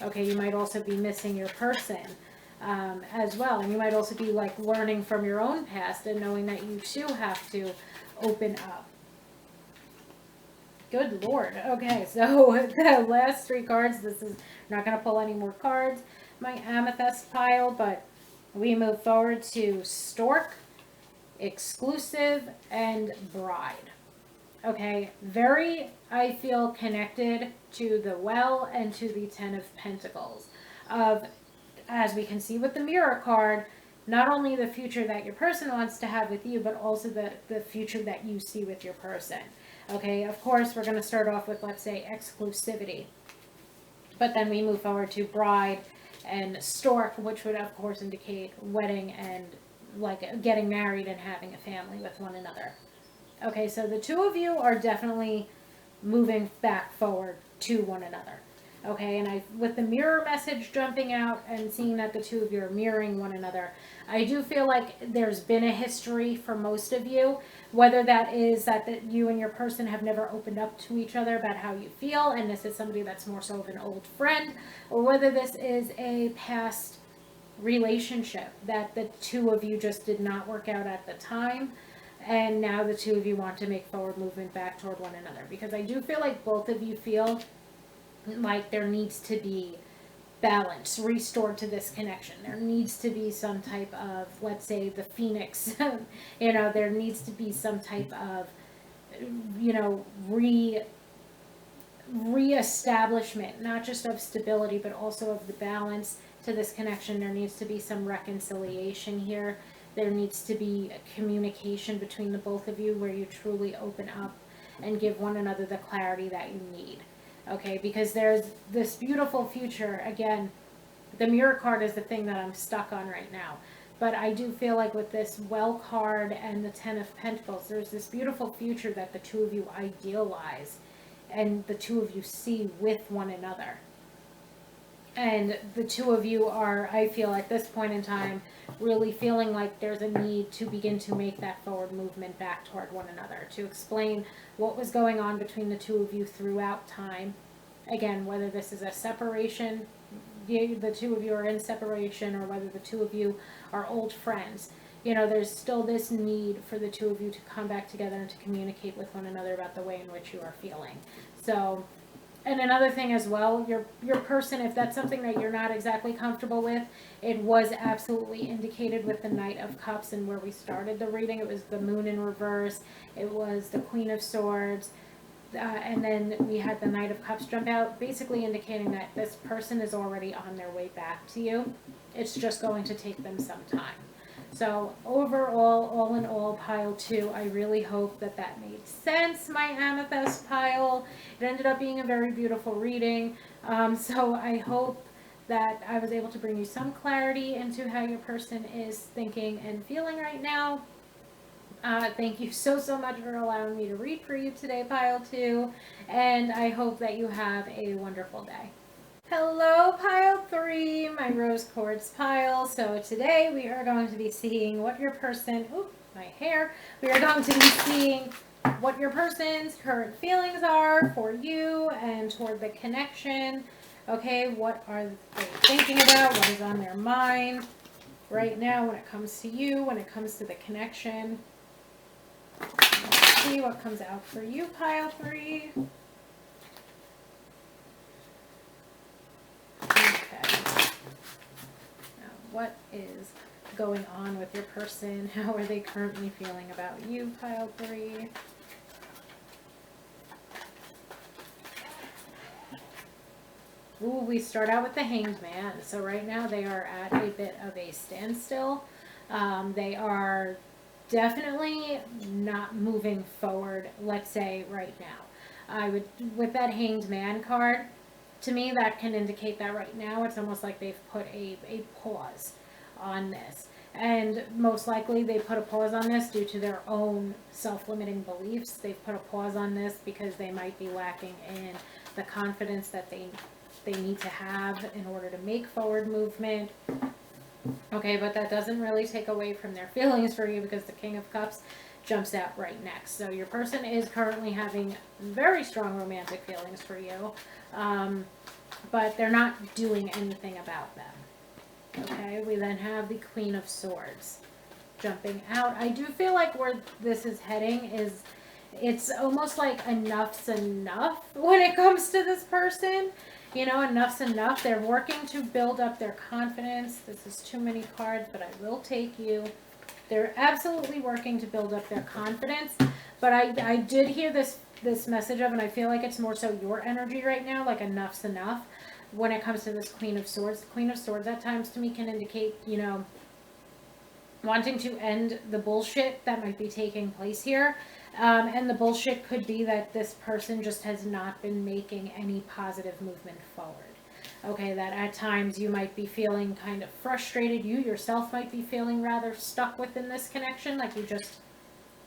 Okay. You might also be missing your person as well. And you might also be like learning from your own past and knowing that you too have to open up. Good Lord. Okay, so the last 3 cards, I'm not going to pull any more cards, my amethyst pile, but we move forward to Stork, Exclusive, and Bride. Okay, very, I feel, connected to the Well and to the Ten of Pentacles. As we can see with the Mirror card, not only the future that your person wants to have with you, but also the future that you see with your person. Okay, of course, we're going to start off with, let's say, exclusivity. But then we move forward to Bride and Stork, which would, of course, indicate wedding and, like, getting married and having a family with one another. Okay, so the two of you are definitely moving back forward to one another. Okay, and with the Mirror message jumping out and seeing that the two of you are mirroring one another, I do feel like there's been a history for most of you, whether that is that you and your person have never opened up to each other about how you feel, and this is somebody that's more so of an old friend, or whether this is a past relationship that the two of you just did not work out at the time, and now the two of you want to make forward movement back toward one another. Because I do feel like both of you feel like there needs to be balance restored to this connection. There needs to be some type of, let's say, the phoenix, there needs to be some type of, reestablishment, not just of stability, but also of the balance to this connection. There needs to be some reconciliation here. There needs to be a communication between the both of you where you truly open up and give one another the clarity that you need. Okay, because there's this beautiful future. Again, the Mirror card is the thing that I'm stuck on right now. But I do feel like with this Well card and the Ten of Pentacles, there's this beautiful future that the two of you idealize and the two of you see with one another. And the two of you are, I feel at this point in time, really feeling like there's a need to begin to make that forward movement back toward one another, to explain what was going on between the two of you throughout time. Again, whether this is a separation, the two of you are in separation, or whether the two of you are old friends. There's still this need for the two of you to come back together and to communicate with one another about the way in which you are feeling. So, and another thing as well, your person, if that's something that you're not exactly comfortable with, it was absolutely indicated with the Knight of Cups and where we started the reading. It was the Moon in reverse. It was the Queen of Swords. And then we had the Knight of Cups jump out, basically indicating that this person is already on their way back to you. It's just going to take them some time. So overall, all in all, pile 2, I really hope that made sense, my amethyst pile. It ended up being a very beautiful reading. So I hope that I was able to bring you some clarity into how your person is thinking and feeling right now. Thank you so much for allowing me to read for you today, pile 2. And I hope that you have a wonderful day. Hello, pile 3, my rose quartz pile. So today we are going to be seeing what your person, we are going to be seeing what your person's current feelings are for you and toward the connection. Okay, what are they thinking about? What is on their mind right now when it comes to you, when it comes to the connection? Let's see what comes out for you, pile 3. What is going on with your person? How are they currently feeling about you, pile 3? Ooh, we start out with the Hanged Man. So right now they are at a bit of a standstill. They are definitely not moving forward, let's say right now. With that Hanged Man card, to me, that can indicate that right now it's almost like they've put a pause on this. And most likely they put a pause on this due to their own self-limiting beliefs. They've put a pause on this because they might be lacking in the confidence that they need to have in order to make forward movement. Okay, but that doesn't really take away from their feelings for you because the King of Cups jumps out right next. So your person is currently having very strong romantic feelings for you, but they're not doing anything about them. Okay, we then have the Queen of Swords jumping out. I do feel like where this is heading is, it's almost like enough's enough when it comes to this person. Enough's enough. They're working to build up their confidence. This is too many cards, but I will take you. They're absolutely working to build up their confidence, but I did hear this message of, and I feel like it's more so your energy right now, like enough's enough when it comes to this Queen of Swords. The Queen of Swords at times to me can indicate, wanting to end the bullshit that might be taking place here. And the bullshit could be that this person just has not been making any positive movement forward. Okay, that at times you might be feeling kind of frustrated. You yourself might be feeling rather stuck within this connection, like you just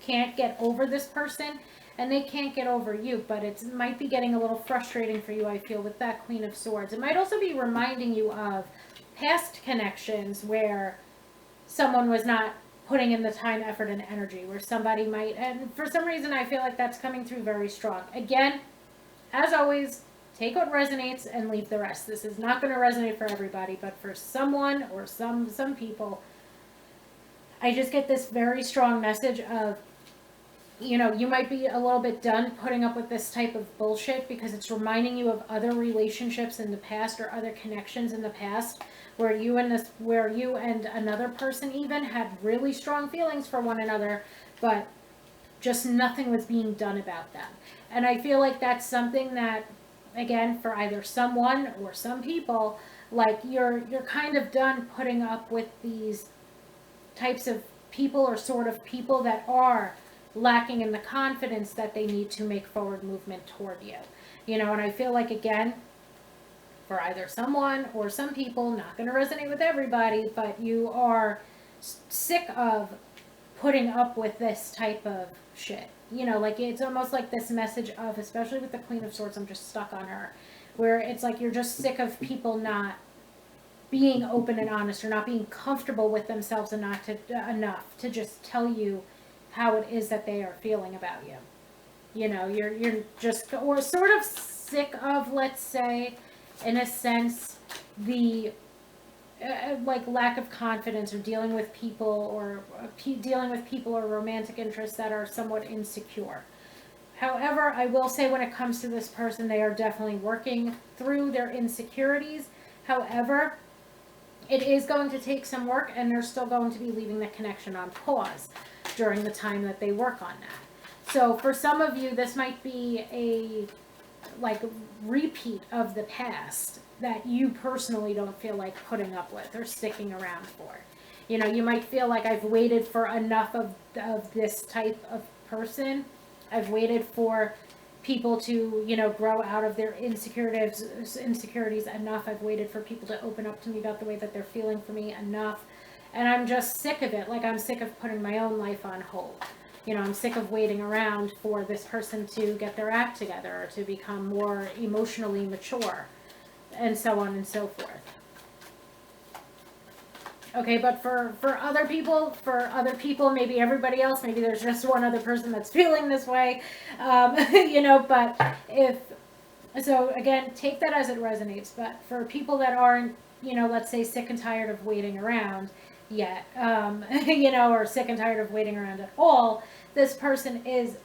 can't get over this person, and they can't get over you, but it might be getting a little frustrating for you, I feel, with that Queen of Swords. It might also be reminding you of past connections where someone was not putting in the time, effort, and energy, where somebody might, and for some reason I feel like that's coming through very strong. Again, as always, take what resonates and leave the rest. This is not going to resonate for everybody, but for someone or some people, I just get this very strong message of you might be a little bit done putting up with this type of bullshit because it's reminding you of other relationships in the past or other connections in the past where you and another person even had really strong feelings for one another, but just nothing was being done about them. And I feel like that's something that, again, for either someone or some people, like you're kind of done putting up with these types of people or sort of people that are lacking in the confidence that they need to make forward movement toward you. And I feel like, again, for either someone or some people, not going to resonate with everybody, but you are sick of putting up with this type of shit. Like it's almost like this message of, especially with the Queen of Swords, I'm just stuck on her, where it's like you're just sick of people not being open and honest or not being comfortable with themselves and not enough to just tell you how it is that they are feeling about you. You're just, or sort of sick of, let's say, in a sense, the like lack of confidence or dealing with people or romantic interests that are somewhat insecure. However, I will say when it comes to this person, they are definitely working through their insecurities. However, it is going to take some work, and they're still going to be leaving the connection on pause during the time that they work on that. So for some of you, this might be a like repeat of the past that you personally don't feel like putting up with or sticking around for. You might feel like I've waited for enough of this type of person. I've waited for people to, grow out of their insecurities enough. I've waited for people to open up to me about the way that they're feeling for me enough. And I'm just sick of it. Like, I'm sick of putting my own life on hold. I'm sick of waiting around for this person to get their act together or to become more emotionally mature, and so on and so forth. Okay, but for other people, maybe everybody else, maybe there's just one other person that's feeling this way, but so again, take that as it resonates. But for people that aren't, let's say sick and tired of waiting around yet, or sick and tired of waiting around at all, this person is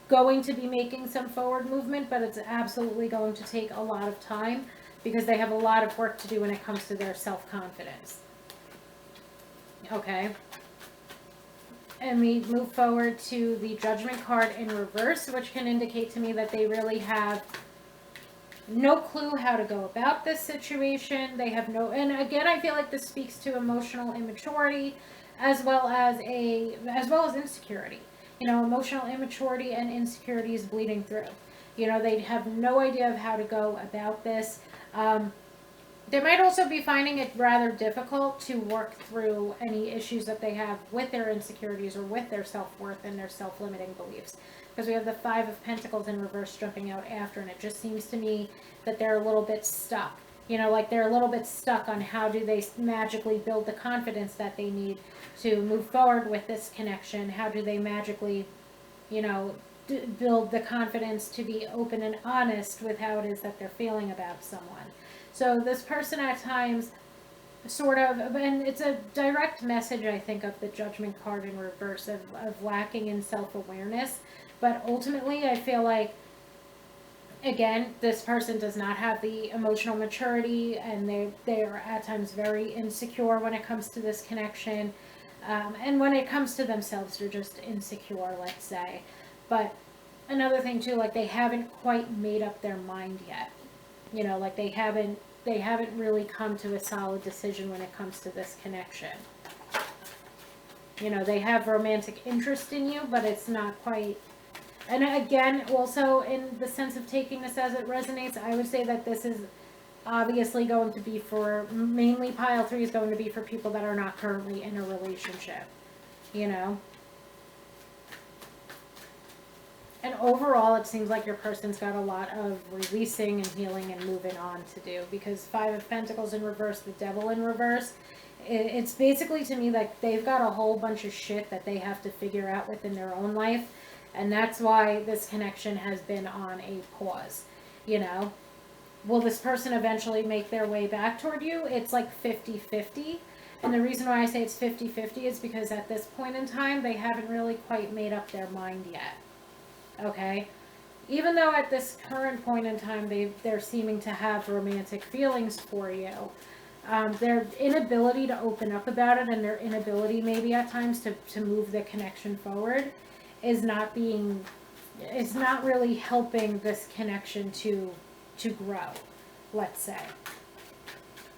going to be making some forward movement, but it's absolutely going to take a lot of time because they have a lot of work to do when it comes to their self-confidence. Okay. And we move forward to the Judgment card in reverse, which can indicate to me that they really have no clue how to go about this situation. They have and again, I feel like this speaks to emotional immaturity as well as insecurity. Emotional immaturity and insecurity is bleeding through. They have no idea of how to go about this. They might also be finding it rather difficult to work through any issues that they have with their insecurities or with their self-worth and their self-limiting beliefs. Because we have the Five of Pentacles in reverse jumping out after, and it just seems to me that they're a little bit stuck. Like they're a little bit stuck on how do they magically build the confidence that they need to move forward with this connection. How do they magically, build the confidence to be open and honest with how it is that they're feeling about someone. So this person at times sort of, and it's a direct message, I think, of the Judgment card in reverse of lacking in self-awareness. But ultimately, I feel like, again, this person does not have the emotional maturity, and they are at times very insecure when it comes to this connection. And when it comes to themselves, they're just insecure, let's say. But another thing too, like they haven't quite made up their mind yet. Like they haven't really come to a solid decision when it comes to this connection. They have romantic interest in you, but it's not quite. And again, also in the sense of taking this as it resonates, I would say that this is obviously going to be for, mainly pile 3 is going to be for people that are not currently in a relationship, And overall, it seems like your person's got a lot of releasing and healing and moving on to do, because Five of Pentacles in reverse, the Devil in reverse, it's basically to me like they've got a whole bunch of shit that they have to figure out within their own life. And that's why this connection has been on a pause. Will this person eventually make their way back toward you? It's like 50-50. And the reason why I say it's 50-50 is because at this point in time, they haven't really quite made up their mind yet. Okay? Even though at this current point in time, they're seeming to have romantic feelings for you, their inability to open up about it and their inability maybe at times to move the connection forward is not really helping this connection to grow, let's say.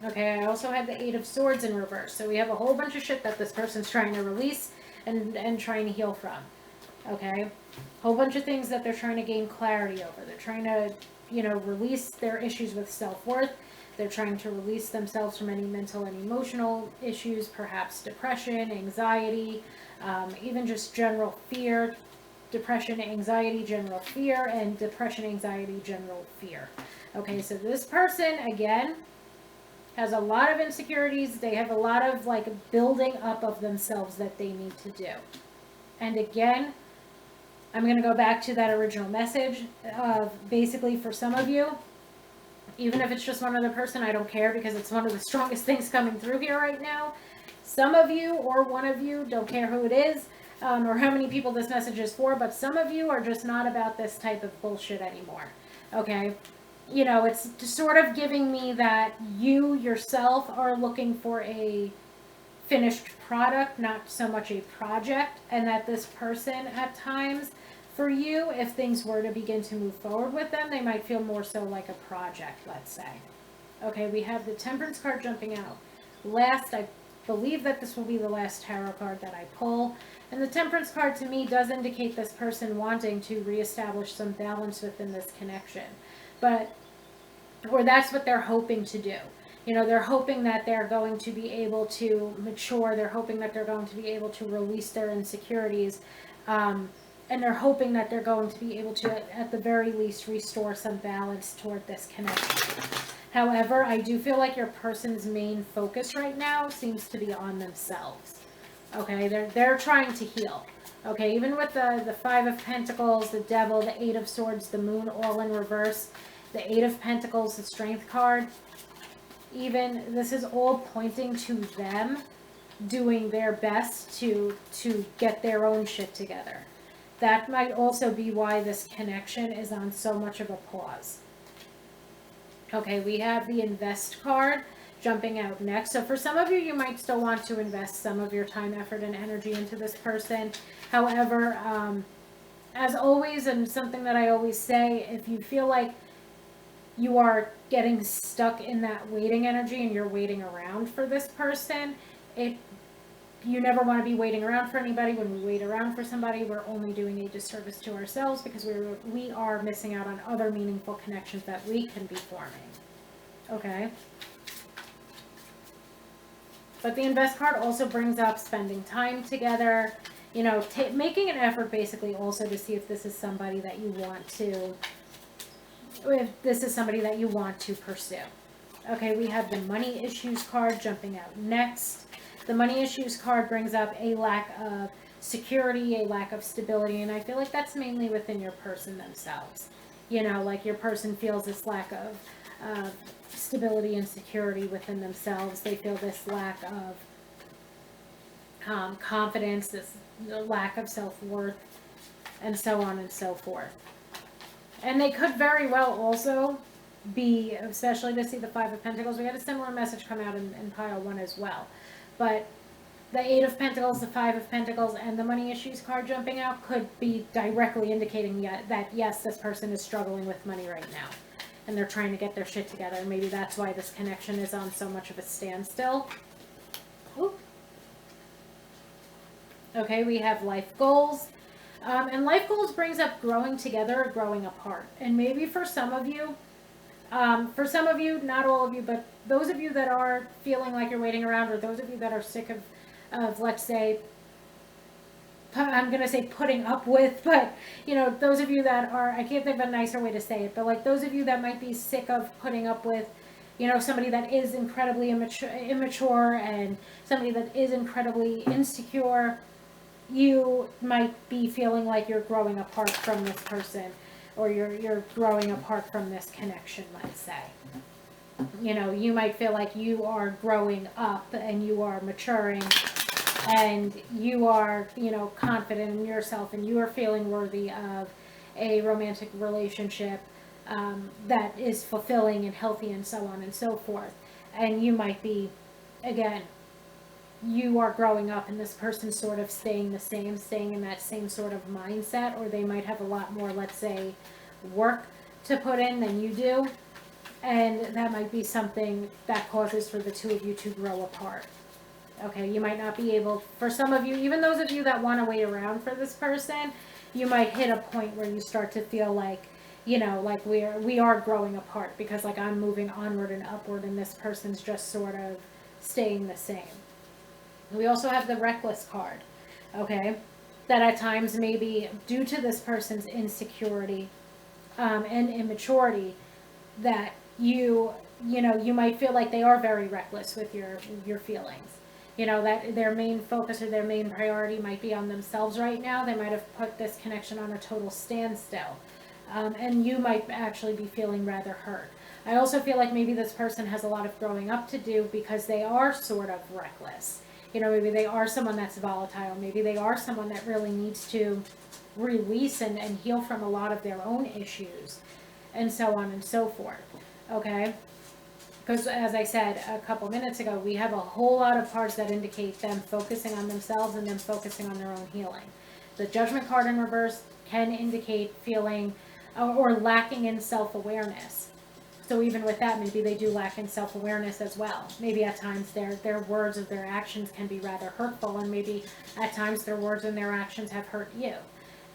Okay, I also had the Eight of Swords in reverse. So we have a whole bunch of shit that this person's trying to release and trying to heal from. Okay? Whole bunch of things that they're trying to gain clarity over. They're trying to, release their issues with self-worth. They're trying to release themselves from any mental and emotional issues, perhaps depression, anxiety, even just general fear. Depression, anxiety, general fear, and depression, anxiety, general fear. Okay, so this person, again, has a lot of insecurities. They have a lot of building up of themselves that they need to do. And again, I'm going to go back to that original message of basically for some of you, even if it's just one other person, I don't care because it's one of the strongest things coming through here right now. Some of you or one of you, don't care who it is, or how many people this message is for, but some of you are just not about this type of bullshit anymore. Okay? It's just sort of giving me that you yourself are looking for a finished product, not so much a project, and that this person at times, for you, if things were to begin to move forward with them, they might feel more so like a project, let's say. Okay, we have the Temperance card jumping out. I believe that this will be the last tarot card that I pull. And the Temperance card to me does indicate this person wanting to reestablish some balance within this connection. Or that's what they're hoping to do. They're hoping that they're going to be able to mature. They're hoping that they're going to be able to release their insecurities. And they're hoping that they're going to be able to, at the very least, restore some balance toward this connection. However, I do feel like your person's main focus right now seems to be on themselves. Okay, they're trying to heal. Okay, even with the Five of Pentacles, the Devil, the Eight of Swords, the Moon, all in reverse, the Eight of Pentacles, the Strength card, even this is all pointing to them doing their best to get their own shit together. That might also be why this connection is on so much of a pause. Okay, we have the Invest card jumping out next. So for some of you, you might still want to invest some of your time, effort, and energy into this person. However, as always, and something that I always say, if you feel like you are getting stuck in that waiting energy and you're waiting around for this person, you never want to be waiting around for anybody. When we wait around for somebody, we're only doing a disservice to ourselves because we are missing out on other meaningful connections that we can be forming. Okay? But the Invest card also brings up spending time together, making an effort basically also to see if this is somebody that you want to pursue. Okay, we have the Money Issues card jumping out next. The Money Issues card brings up a lack of security, a lack of stability, and I feel like that's mainly within your person themselves. Your person feels this lack of stability and security within themselves. They feel this lack of confidence, this lack of self-worth, and so on and so forth. And they could very well also be, especially to see the Five of Pentacles, we had a similar message come out in pile 1 as well. But the Eight of Pentacles, the Five of Pentacles, and the Money Issues card jumping out could be directly indicating that, yes, this person is struggling with money right now. And they're trying to get their shit together. And maybe that's why this connection is on so much of a standstill. Oop. Okay, we have life goals. And life goals brings up growing together or growing apart. And maybe for some of you, not all of you, but those of you that are feeling like you're waiting around, or those of you that are sick of let's say, I'm going to say putting up with, but, those of you that are, I can't think of a nicer way to say it, but those of you that might be sick of putting up with, somebody that is incredibly immature and somebody that is incredibly insecure, you might be feeling like you're growing apart from this person, or you're growing apart from this connection, let's say. You might feel like you are growing up and you are maturing and you are, confident in yourself and you are feeling worthy of a romantic relationship that is fulfilling and healthy and so on and so forth. And you might be, again, you are growing up and this person's sort of staying the same, staying in that same sort of mindset, or they might have a lot more, let's say, work to put in than you do. And that might be something that causes for the two of you to grow apart. Okay, you might not be able, for some of you, even those of you that want to wait around for this person, you might hit a point where you start to feel like, like we are growing apart, because like I'm moving onward and upward and this person's just sort of staying the same. We also have the reckless card, okay, that at times maybe due to this person's insecurity and immaturity, that you might feel like they are very reckless with your feelings. That their main focus or their main priority might be on themselves right now. They might have put this connection on a total standstill. And you might actually be feeling rather hurt. I also feel like maybe this person has a lot of growing up to do because they are sort of reckless. Maybe they are someone that's volatile. Maybe they are someone that really needs to release and heal from a lot of their own issues and so on and so forth. Okay? Because as I said a couple minutes ago, we have a whole lot of cards that indicate them focusing on themselves and them focusing on their own healing. The Judgment card in reverse can indicate feeling or lacking in self-awareness. So even with that, maybe they do lack in self-awareness as well. Maybe at times their words or their actions can be rather hurtful, and maybe at times their words and their actions have hurt you.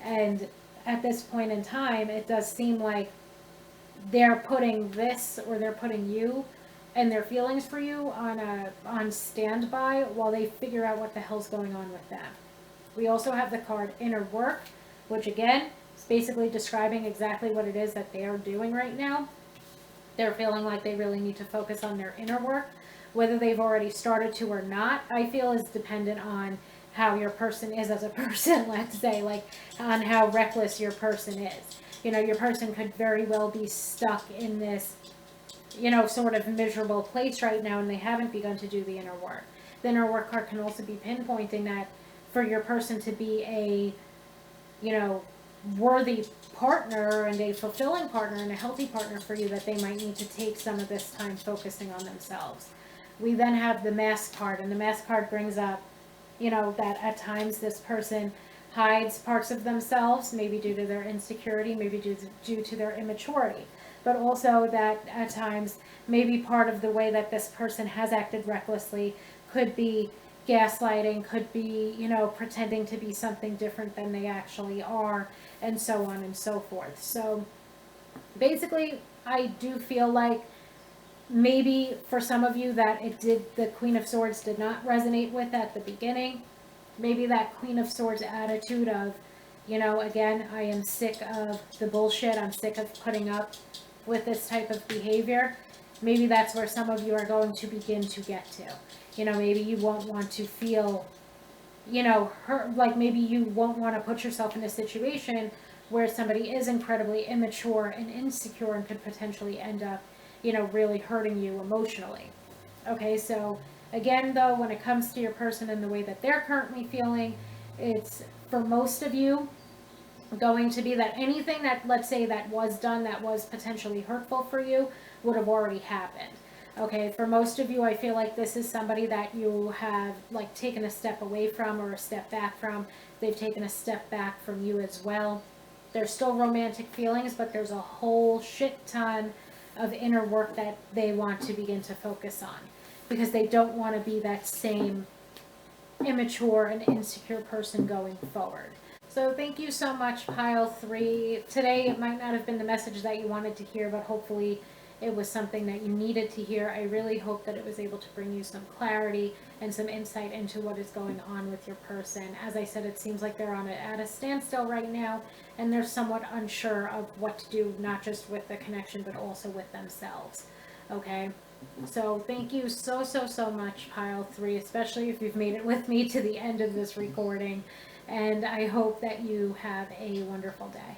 And at this point in time, it does seem like they're putting this, or they're putting you and their feelings for you on standby while they figure out what the hell's going on with them. We also have the card Inner Work, which again is basically describing exactly what it is that they are doing right now. They're feeling like they really need to focus on their inner work. Whether they've already started to or not, I feel is dependent on how your person is as a person, let's say, like on how reckless your person is. Your person could very well be stuck in this, sort of miserable place right now, and they haven't begun to do the inner work. The inner work card can also be pinpointing that for your person to be a, worthy partner and a fulfilling partner and a healthy partner for you, that they might need to take some of this time focusing on themselves. We then have the Mask card, and the Mask card brings up, that at times this person hides parts of themselves, maybe due to their insecurity, maybe due to their immaturity, but also that at times maybe part of the way that this person has acted recklessly could be gaslighting, could be, pretending to be something different than they actually are, and so on and so forth. So basically, I do feel like maybe for some of you that the Queen of Swords did not resonate with at the beginning. Maybe that Queen of Swords attitude of, again, I am sick of the bullshit. I'm sick of putting up with this type of behavior. Maybe that's where some of you are going to begin to get to. Maybe you won't want to feel, hurt, like maybe you won't want to put yourself in a situation where somebody is incredibly immature and insecure and could potentially end up, really hurting you emotionally. Okay, so again, though, when it comes to your person and the way that they're currently feeling, it's for most of you going to be that anything that, let's say, that was done that was potentially hurtful for you would have already happened. Okay, for most of you, I feel like this is somebody that you have like taken a step away from or a step back from. They've taken a step back from you as well. There's still romantic feelings, but there's a whole shit ton of inner work that they want to begin to focus on, because they don't want to be that same immature and insecure person going forward. So thank you so much, Pile 3. Today it might not have been the message that you wanted to hear, but hopefully it was something that you needed to hear. I really hope that it was able to bring you some clarity and some insight into what is going on with your person. As I said, it seems like they're at a standstill right now, and they're somewhat unsure of what to do, not just with the connection, but also with themselves. Okay? So thank you so much, Pile 3, especially if you've made it with me to the end of this recording. And I hope that you have a wonderful day.